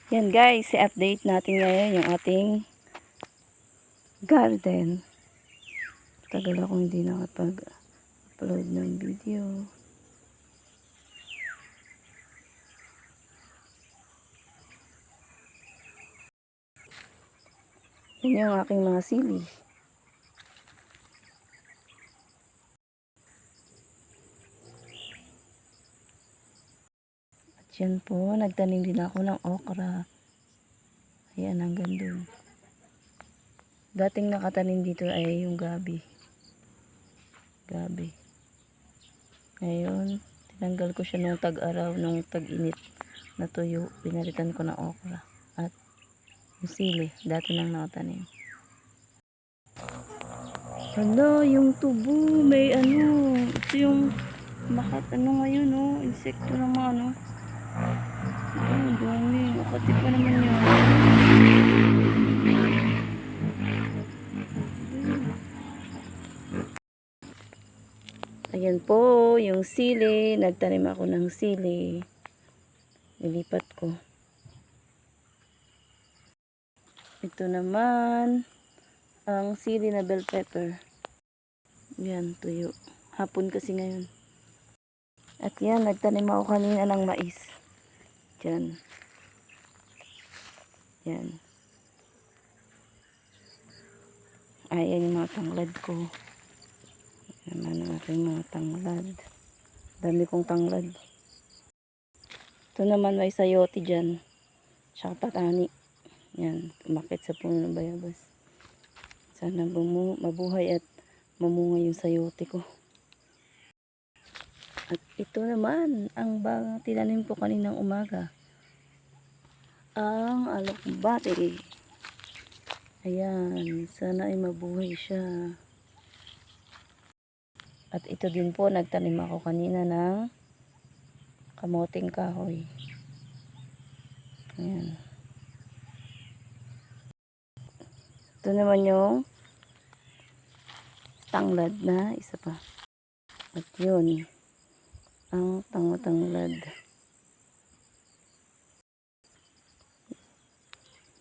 Yan guys, i-update natin ngayon yung ating garden. Tagal akong hindi nakapag-upload ng video. Yan yung aking mga sili. At yan po, nagtanim din ako ng okra. Ayan, hanggang dun. Dating nakatanim dito ay yung gabi. Ngayon, tinanggal ko siya nung tag-araw, nung tag-init na tuyo. Pinalitan ko ng okra. At yung sili, dati nang nakatanim. Hala, yung tubo, may ano, ito yung ngayon, oh, insekto ng mga ano. Oh, dami, makati pa naman yan. Ayan po, yung sili, nagtanim ako ng sili. Nilipat ko. Ito naman, ang sili na bell pepper. Yan, tuyo. Hapon kasi ngayon. At yan, nagtanim ako kanina ng mais. Diyan. Yan. Ayan yung mga tanglad ko. Naman ang aking mga tanglad. Dami kong tanglad. Ito naman may sayote dyan. Tsaka patani. Yan, umakit sa puno ng bayabas. Sana mabuhay at mamunga yung sayote ko. At ito naman, ang tinanim ko kaninang umaga. Ang alokbate. Ayan, sana ay mabuhay siya. At ito din po, nagtanim ako kanina ng kamoting kahoy. Ayan. Ito naman yung tanglad na isa pa. At yun, ang tanglad.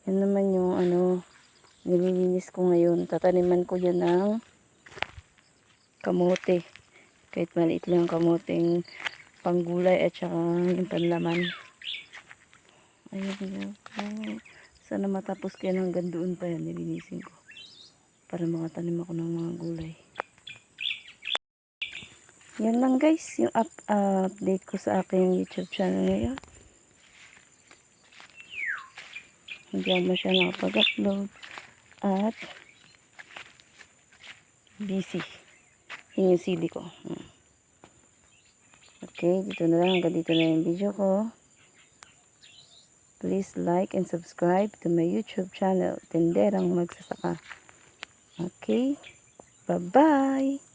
Yan naman yung ano, nililinis ko ngayon. Tataniman ko yan ng kamote. Kahit maliit lang kamoting panggulay at saka yung panlaman. Ayun. Sana matapos ko yan hanggang doon pa yan. Nilinisin ko. Para makatanim ako ng mga gulay. Yan lang guys. Yung update ko sa aking YouTube channel ngayon. Hindi ako masyadong nakapag-upload. At busy. Yun yung sili ko. Okay, dito na lang. Hanggang dito na yung video ko. Please like and subscribe to my YouTube channel, Tenderang Magsasaka. Okay, bye-bye!